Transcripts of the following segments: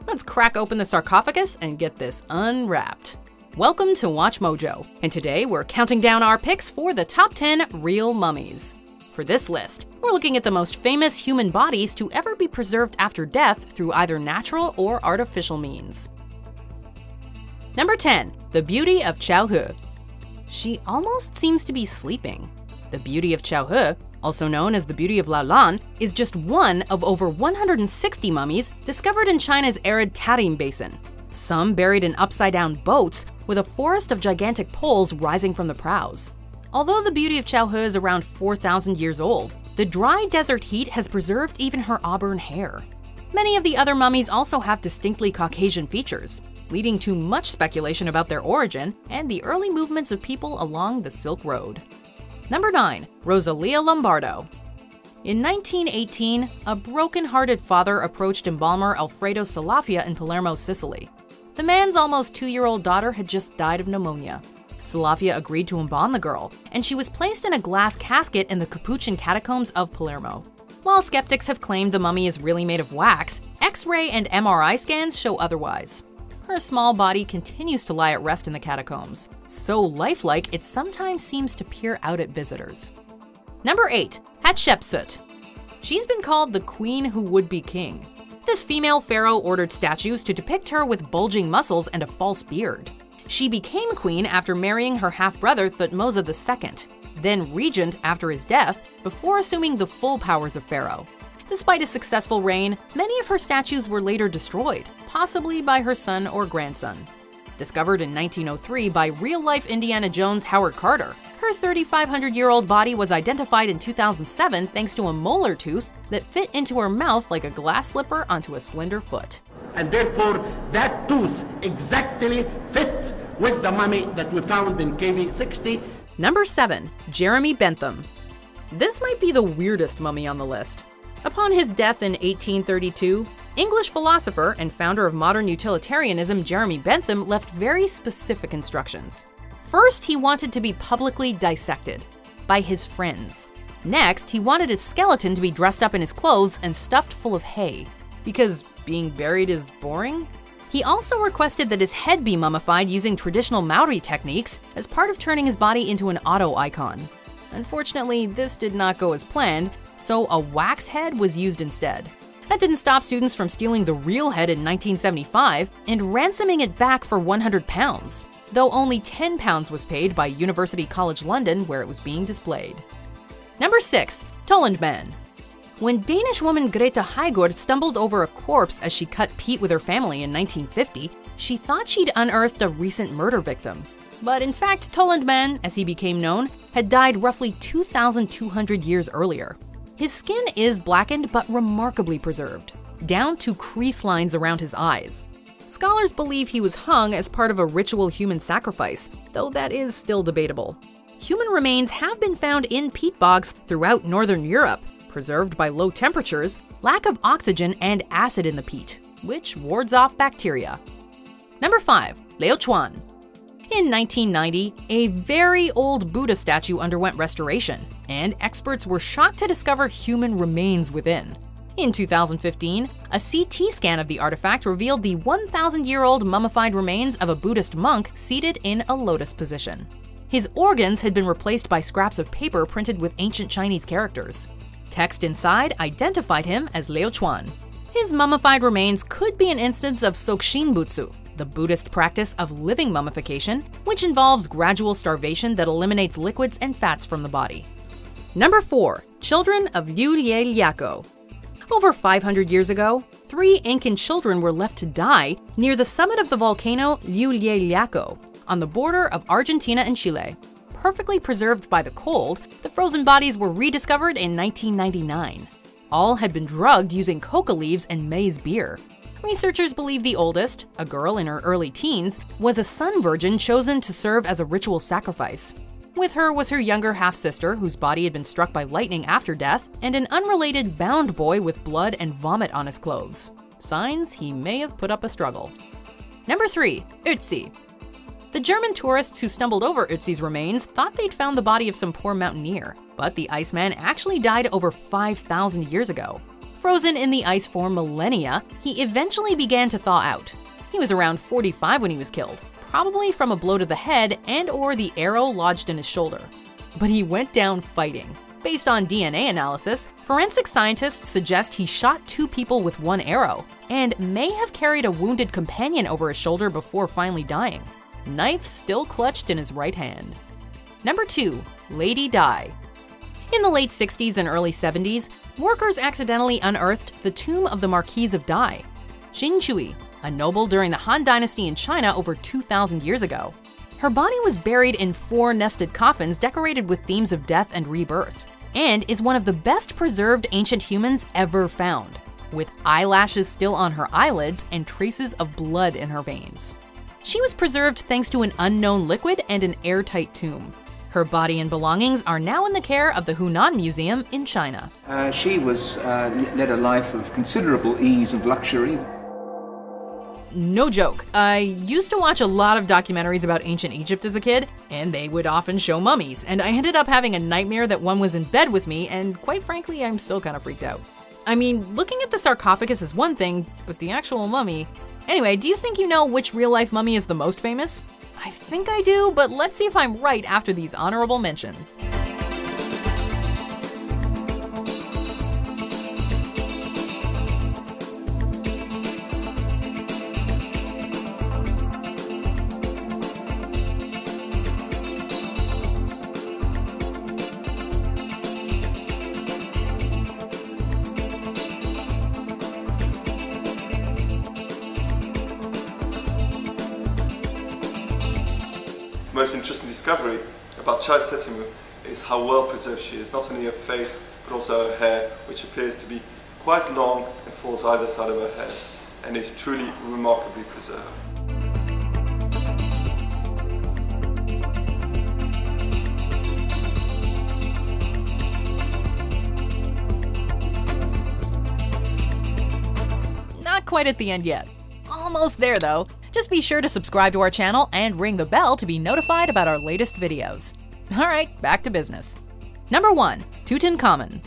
Let's crack open the sarcophagus and get this unwrapped. Welcome to Watch Mojo, and today we're counting down our picks for the top 10 real mummies. For this list, we're looking at the most famous human bodies to ever be preserved after death through either natural or artificial means. Number 10. The Beauty of Chaohu. She almost seems to be sleeping. The Beauty of Chaohu, also known as the Beauty of Leochon, is just one of over 160 mummies discovered in China's arid Tarim Basin, some buried in upside-down boats with a forest of gigantic poles rising from the prows. Although the Beauty of Chaohu is around 4,000 years old, the dry desert heat has preserved even her auburn hair. Many of the other mummies also have distinctly Caucasian features, leading to much speculation about their origin and the early movements of people along the Silk Road. Number 9. Rosalia Lombardo. In 1918, a broken-hearted father approached embalmer Alfredo Salafia in Palermo, Sicily. The man's almost 2-year-old daughter had just died of pneumonia. Salafia agreed to embalm the girl, and she was placed in a glass casket in the Capuchin catacombs of Palermo. While skeptics have claimed the mummy is really made of wax, X-ray and MRI scans show otherwise. Her small body continues to lie at rest in the catacombs, so lifelike it sometimes seems to peer out at visitors. Number 8. Hatshepsut. She's been called the queen who would be king. This female pharaoh ordered statues to depict her with bulging muscles and a false beard. She became queen after marrying her half-brother Thutmose II, then regent after his death, before assuming the full powers of pharaoh. Despite a successful reign, many of her statues were later destroyed, possibly by her son or grandson. Discovered in 1903 by real-life Indiana Jones Howard Carter, her 3,500-year-old body was identified in 2007 thanks to a molar tooth that fit into her mouth like a glass slipper onto a slender foot. And therefore, that tooth exactly fit with the mummy that we found in KV 60. Number 7. Jeremy Bentham. This might be the weirdest mummy on the list. Upon his death in 1832, English philosopher and founder of modern utilitarianism Jeremy Bentham left very specific instructions. First, he wanted to be publicly dissected by his friends. Next, he wanted his skeleton to be dressed up in his clothes and stuffed full of hay, because being buried is boring. He also requested that his head be mummified using traditional Maori techniques as part of turning his body into an auto icon. Unfortunately, this did not go as planned, so a wax head was used instead. That didn't stop students from stealing the real head in 1975 and ransoming it back for £100, though only £10 was paid by University College London where it was being displayed. Number 6. Tollandman. When Danish woman Grete Heigård stumbled over a corpse as she cut peat with her family in 1950, she thought she'd unearthed a recent murder victim. But in fact, Tollandman, as he became known, had died roughly 2,200 years earlier. His skin is blackened but remarkably preserved, down to crease lines around his eyes. Scholars believe he was hung as part of a ritual human sacrifice, though that is still debatable. Human remains have been found in peat bogs throughout northern Europe, preserved by low temperatures, lack of oxygen, and acid in the peat, which wards off bacteria. Number 5. Leochon. In 1990, a very old Buddha statue underwent restoration, and experts were shocked to discover human remains within. In 2015, a CT scan of the artifact revealed the 1,000-year-old mummified remains of a Buddhist monk seated in a lotus position. His organs had been replaced by scraps of paper printed with ancient Chinese characters. Text inside identified him as Leochon. His mummified remains could be an instance of Sokshinbutsu, the Buddhist practice of living mummification, which involves gradual starvation that eliminates liquids and fats from the body. Number 4. Children of Yuriaco. Over 500 years ago, 3 Incan children were left to die near the summit of the volcano Yuriaco, on the border of Argentina and Chile. Perfectly preserved by the cold, the frozen bodies were rediscovered in 1999. All had been drugged using coca leaves and maize beer. Researchers believe the oldest, a girl in her early teens, was a sun virgin chosen to serve as a ritual sacrifice. With her was her younger half-sister, whose body had been struck by lightning after death, and an unrelated bound boy with blood and vomit on his clothes. Signs he may have put up a struggle. Number 3. Ötzi. The German tourists who stumbled over Ötzi's remains thought they'd found the body of some poor mountaineer, but the Iceman actually died over 5,000 years ago. Frozen in the ice for millennia, he eventually began to thaw out. He was around 45 when he was killed, probably from a blow to the head and/or the arrow lodged in his shoulder. But he went down fighting. Based on DNA analysis, forensic scientists suggest he shot 2 people with 1 arrow and may have carried a wounded companion over his shoulder before finally dying. Knife still clutched in his right hand. Number 2. Lady Di. In the late 60s and early 70s, workers accidentally unearthed the tomb of the Marquise of Dai, Xin Chui, a noble during the Han Dynasty in China over 2,000 years ago. Her body was buried in 4 nested coffins decorated with themes of death and rebirth, and is one of the best preserved ancient humans ever found, with eyelashes still on her eyelids and traces of blood in her veins. She was preserved thanks to an unknown liquid and an airtight tomb. Her body and belongings are now in the care of the Hunan Museum in China. She led a life of considerable ease and luxury. No joke, I used to watch a lot of documentaries about ancient Egypt as a kid, and they would often show mummies, and I ended up having a nightmare that one was in bed with me, and quite frankly, I'm still kind of freaked out. I mean, looking at the sarcophagus is one thing, but the actual mummy… Anyway, do you think you know which real-life mummy is the most famous? I think I do, but let's see if I'm right after these honorable mentions. The most interesting discovery about Hatshepsut is how well preserved she is, not only her face but also her hair, which appears to be quite long and falls either side of her head, and is truly remarkably preserved. Not quite at the end yet. Almost there though. Just be sure to subscribe to our channel and ring the bell to be notified about our latest videos. Alright, back to business. Number 1. Tootin Common.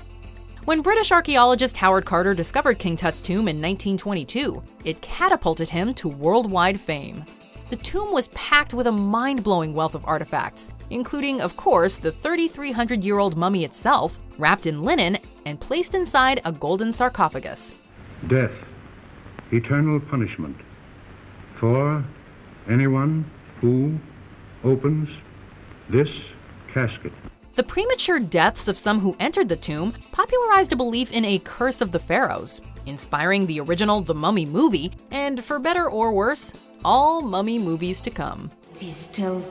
When British archaeologist Howard Carter discovered King Tut's tomb in 1922, it catapulted him to worldwide fame. The tomb was packed with a mind-blowing wealth of artifacts, including, of course, the 3,300-year-old mummy itself, wrapped in linen and placed inside a golden sarcophagus. Death, eternal punishment for anyone who opens this casket. The premature deaths of some who entered the tomb popularized a belief in a curse of the pharaohs, inspiring the original The Mummy movie, and for better or worse, all mummy movies to come. He's still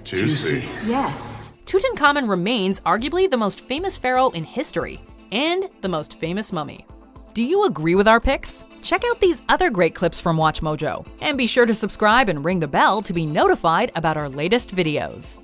Juicy. yes. Tootin Common remains arguably the most famous pharaoh in history, and the most famous mummy. Do you agree with our picks? Check out these other great clips from WatchMojo, and be sure to subscribe and ring the bell to be notified about our latest videos.